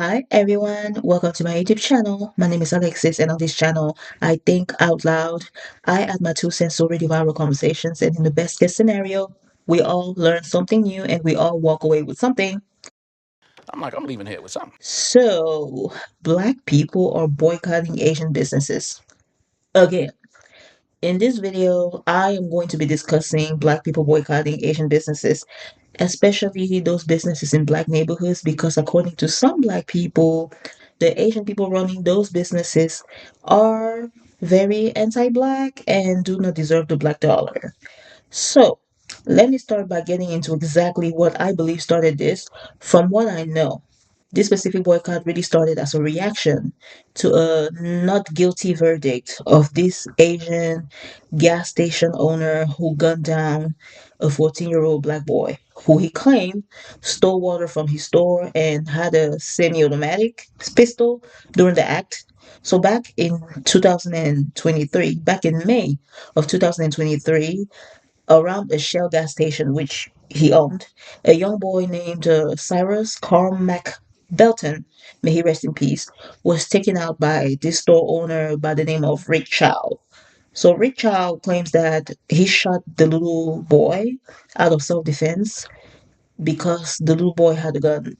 Hi everyone, welcome to my YouTube channel. My name is Alexis, and on this channel, I think out loud. I add my 2 cents to really viral conversations, and in the best case scenario, we all learn something new and we all walk away with something. I'm leaving here with something. So, Black people are boycotting Asian businesses. Again, in this video, I am going to be discussing Black people boycotting Asian businesses, especially those businesses in Black neighborhoods, because according to some Black people, the Asian people running those businesses are very anti-Black and do not deserve the Black dollar. So, let me start by getting into exactly what I believe started this from what I know. This specific boycott really started as a reaction to a not guilty verdict of this Asian gas station owner who gunned down a 14-year-old black boy who he claimed stole water from his store and had a semi automatic pistol during the act. So, back in May of 2023, around a Shell gas station which he owned, a young boy named Cyrus Carmack Belton, may he rest in peace, was taken out by this store owner by the name of Rick Chow. So Rick Chow claims that he shot the little boy out of self-defense because the little boy had a gun.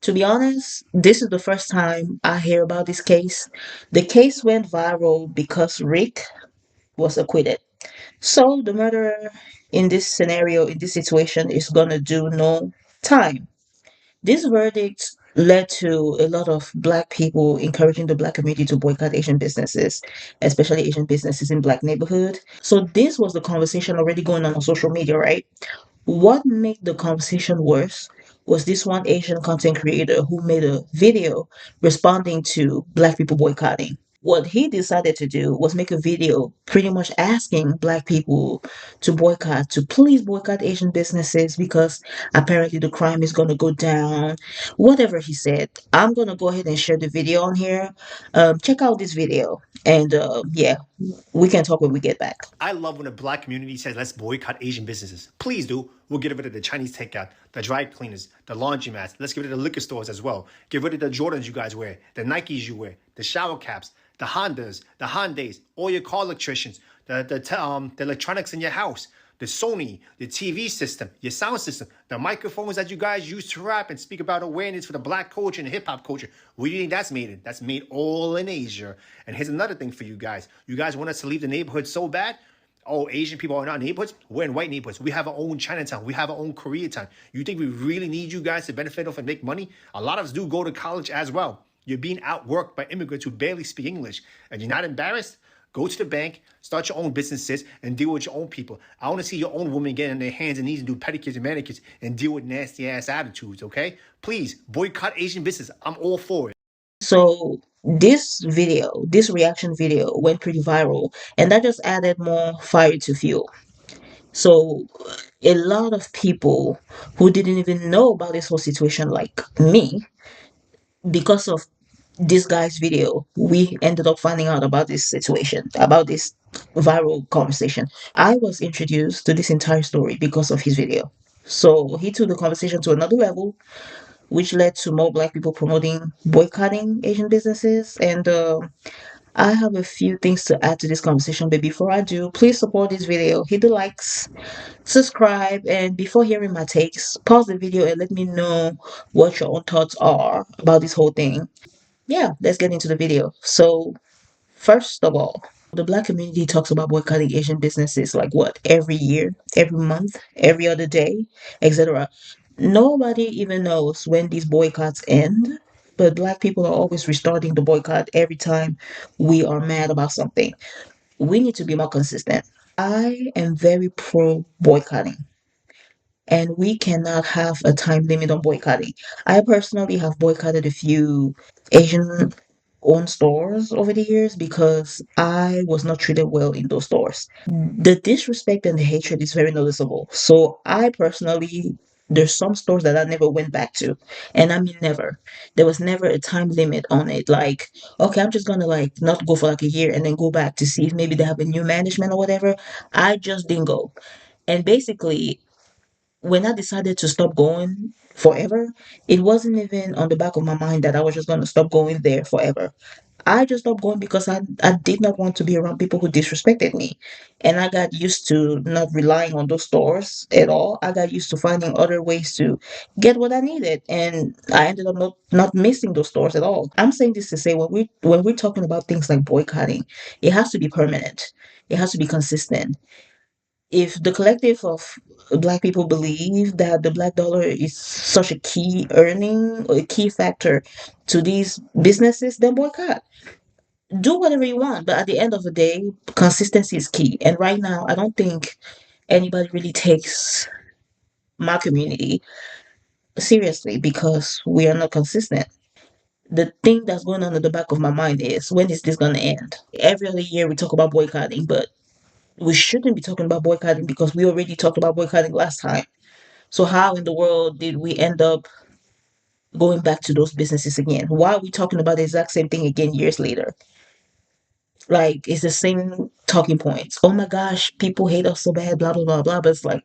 To be honest, this is the first time I hear about this case. The case went viral because Rick was acquitted. So the murderer in this scenario, in this situation, is gonna do no time. This verdict led to a lot of Black people encouraging the Black community to boycott Asian businesses, especially Asian businesses in Black neighborhood. So this was the conversation already going on social media, right? What made the conversation worse was this one Asian content creator who made a video responding to Black people boycotting. What he decided to do was make a video pretty much asking Black people to boycott, to please boycott Asian businesses because apparently the crime is going to go down. Whatever he said. I'm going to go ahead and share the video on here. Check out this video. And yeah, we can talk when we get back. I love when the black community says, let's boycott Asian businesses. Please do. We'll get rid of the Chinese takeout, the dry cleaners, the laundromats. Let's get rid of the liquor stores as well. Get rid of the Jordans you guys wear, the Nikes you wear, the shower caps, the Hondas, the Hyundais, all your car electricians, the electronics in your house, the Sony, the TV system, your sound system, the microphones that you guys use to rap and speak about awareness for the black culture and hip hop culture. Where do you think that's made in? That's made all in Asia. And here's another thing for you guys. You guys want us to leave the neighborhood so bad? Oh, Asian people are not neighborhoods? We're in white neighborhoods. We have our own Chinatown. We have our own Koreatown. You think we really need you guys to benefit off and make money? A lot of us do go to college as well. You're being outworked by immigrants who barely speak English. And you're not embarrassed? Go to the bank, start your own businesses, and deal with your own people. I want to see your own women get on their hands and knees and do pedicures and manicures and deal with nasty ass attitudes, okay? Please, boycott Asian business. I'm all for it. So this video, this reaction video went pretty viral, and that just added more fire to fuel. So a lot of people who didn't even know about this whole situation, like me, because of this guy's video, we ended up finding out about this situation, about this viral conversation. I was introduced to this entire story because of his video. So he took the conversation to another level, which led to more Black people promoting boycotting Asian businesses. And I have a few things to add to this conversation, but before I do, please support this video, hit the likes, subscribe, and before hearing my takes, pause the video and let me know what your own thoughts are about this whole thing. Yeah, let's get into the video. So, first of all, the Black community talks about boycotting Asian businesses like what, every year, every month, every other day, etc. Nobody even knows when these boycotts end, but Black people are always restarting the boycott every time we are mad about something. We need to be more consistent. I am very pro boycotting, and we cannot have a time limit on boycotting. I personally have boycotted a few Asian owned stores over the years because I was not treated well in those stores. The disrespect and the hatred is very noticeable. So I personally, there's some stores that I never went back to. And I mean never. There was never a time limit on it. Like, okay, I'm just gonna like not go for like a year and then go back to see if maybe they have a new management or whatever. I just didn't go. And basically when I decided to stop going forever, it wasn't even on the back of my mind that I was just going to stop going there forever. I just stopped going because I did not want to be around people who disrespected me. And I got used to not relying on those stores at all. I got used to finding other ways to get what I needed. And I ended up not missing those stores at all. I'm saying this to say when we're talking about things like boycotting, it has to be permanent. It has to be consistent. If the collective of black people believe that the black dollar is such a key earning or a key factor to these businesses, then boycott. Do whatever you want, but at the end of the day, consistency is key. And right now, I don't think anybody really takes my community seriously because we are not consistent. The thing that's going on in the back of my mind is, when is this going to end? Every other year we talk about boycotting, but we shouldn't be talking about boycotting because we already talked about boycotting last time. So how in the world did we end up going back to those businesses again? Why are we talking about the exact same thing again years later? Like, it's the same talking points. Oh my gosh, people hate us so bad, blah blah blah blah. But it's like,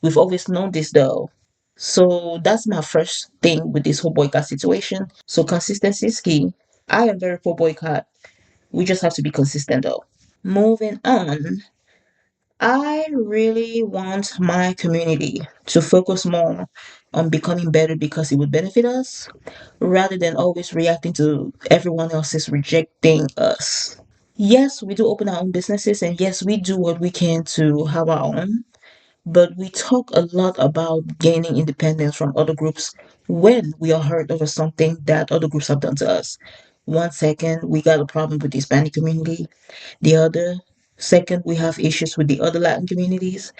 we've always known this though. So that's my first thing with this whole boycott situation. So consistency is key. I am very pro boycott. We just have to be consistent though. Moving on, I really want my community to focus more on becoming better because it would benefit us rather than always reacting to everyone else's rejecting us. Yes, we do open our own businesses, and yes, we do what we can to have our own, but we talk a lot about gaining independence from other groups when we are hurt over something that other groups have done to us. One second, we got a problem with the Hispanic community. The other second, we have issues with the other Latin communities.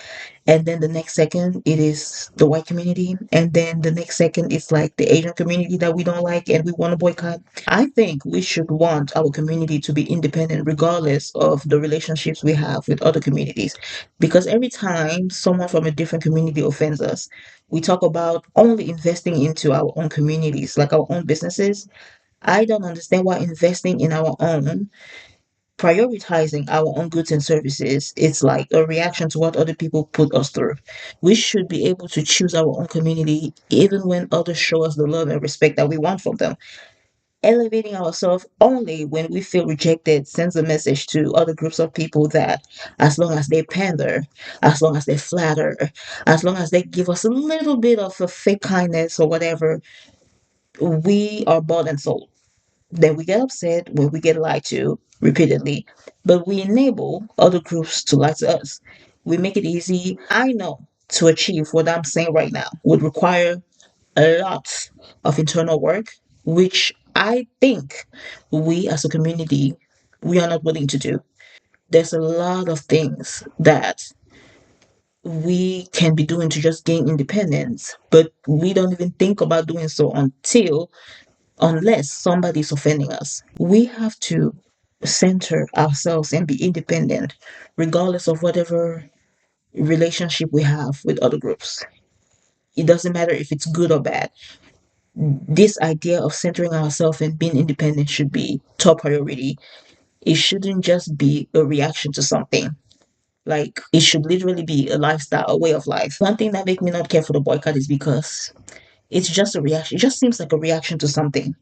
And then the next second, it is the white community. And then the next second, it's like the Asian community that we don't like and we want to boycott. I think we should want our community to be independent regardless of the relationships we have with other communities. Because every time someone from a different community offends us, we talk about only investing into our own communities, like our own businesses. I don't understand why investing in our own, prioritizing our own goods and services, it's like a reaction to what other people put us through. We should be able to choose our own community even when others show us the love and respect that we want from them. Elevating ourselves only when we feel rejected sends a message to other groups of people that as long as they pander, as long as they flatter, as long as they give us a little bit of a fake kindness or whatever, we are bought and sold. Then we get upset when we get lied to repeatedly, but we enable other groups to lie to us. We make it easy. I know to achieve what I'm saying right now would require a lot of internal work, which I think we as a community, we are not willing to do. There's a lot of things that we can be doing to just gain independence, but we don't even think about doing so unless somebody's offending us. We have to center ourselves and be independent, regardless of whatever relationship we have with other groups. It doesn't matter if it's good or bad. This idea of centering ourselves and being independent should be top priority. It shouldn't just be a reaction to something. Like, it should literally be a lifestyle, a way of life. One thing that makes me not care for the boycott is because it's just a reaction. It just seems like a reaction to something.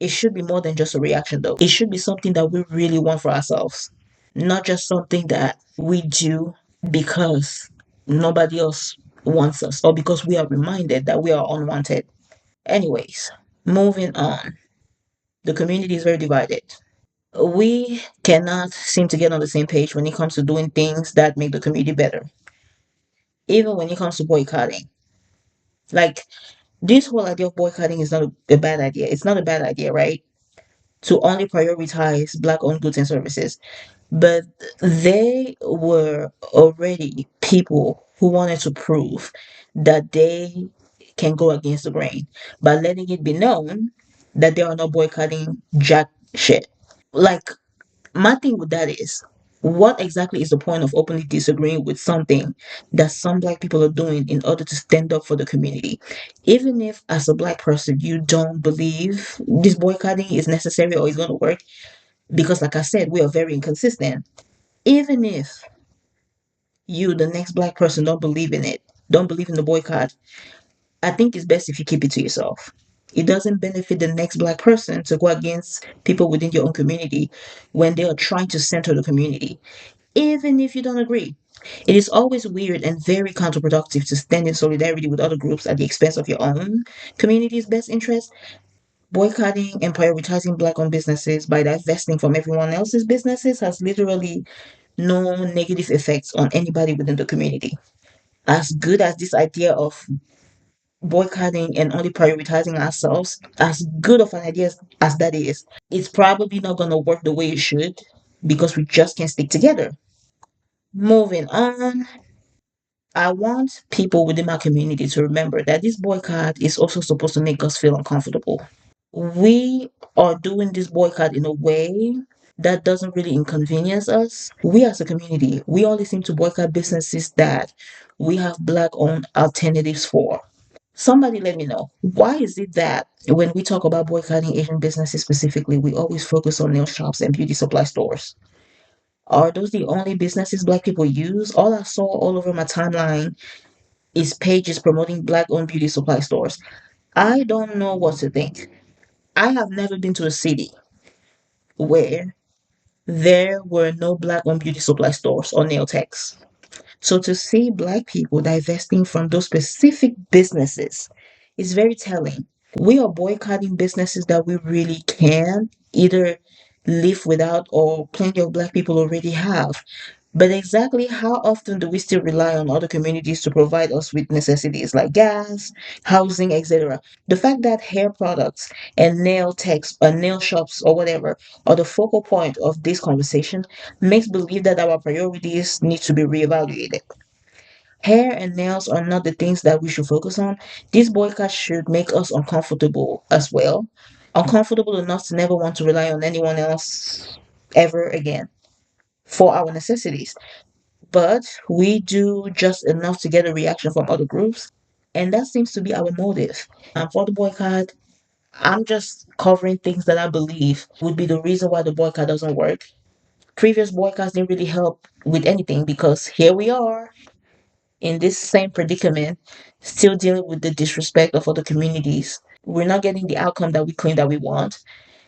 It should be more than just a reaction, though. It should be something that we really want for ourselves, not just something that we do because nobody else wants us or because we are reminded that we are unwanted. Anyways, moving on. The community is very divided. We cannot seem to get on the same page when it comes to doing things that make the community better, even when it comes to boycotting. Like, this whole idea of boycotting is not a bad idea. It's not a bad idea, right? To only prioritize black owned goods and services. But they were already people who wanted to prove that they can go against the grain by letting it be known that they are not boycotting jack shit. Like, my thing with that is, what exactly is the point of openly disagreeing with something that some black people are doing in order to stand up for the community? Even if, as a black person, you don't believe this boycotting is necessary or is going to work, because, like I said, we are very inconsistent. Even if you, the next black person, don't believe in it, don't believe in the boycott, I think it's best if you keep it to yourself. It doesn't benefit the next black person to go against people within your own community when they are trying to center the community, even if you don't agree. It is always weird and very counterproductive to stand in solidarity with other groups at the expense of your own community's best interest. Boycotting and prioritizing black owned businesses by divesting from everyone else's businesses has literally no negative effects on anybody within the community. As good as this idea of boycotting and only prioritizing ourselves, as good of an idea as that is, it's probably not going to work the way it should because we just can't stick together. Moving on, I want people within my community to remember that this boycott is also supposed to make us feel uncomfortable. We are doing this boycott in a way that doesn't really inconvenience us. We as a community, we only seem to boycott businesses that we have black owned alternatives for. Somebody let me know, why is it that when we talk about boycotting Asian businesses specifically, we always focus on nail shops and beauty supply stores? Are those the only businesses black people use? All I saw all over my timeline is pages promoting black owned beauty supply stores. I don't know what to think. I have never been to a city where there were no black owned beauty supply stores or nail techs. So to see black people divesting from those specific businesses is very telling. We are boycotting businesses that we really can either live without or plenty of black people already have. But exactly how often do we still rely on other communities to provide us with necessities like gas, housing, etc.? The fact that hair products and nail techs or nail shops or whatever are the focal point of this conversation makes believe that our priorities need to be reevaluated. Hair and nails are not the things that we should focus on. This boycott should make us uncomfortable as well. Uncomfortable enough to never want to rely on anyone else ever again for our necessities. But we do just enough to get a reaction from other groups. And that seems to be our motive. For the boycott, I'm just covering things that I believe would be the reason why the boycott doesn't work. Previous boycotts didn't really help with anything because here we are in this same predicament, still dealing with the disrespect of other communities. We're not getting the outcome that we claim that we want.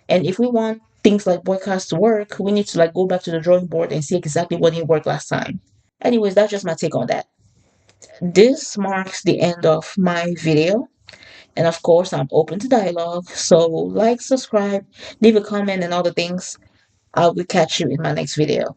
And if we want things like boycotts to work, we need to like go back to the drawing board and see exactly what didn't work last time. Anyways, that's just my take on that. This marks the end of my video. And of course, I'm open to dialogue. So like, subscribe, leave a comment and all the things. I will catch you in my next video.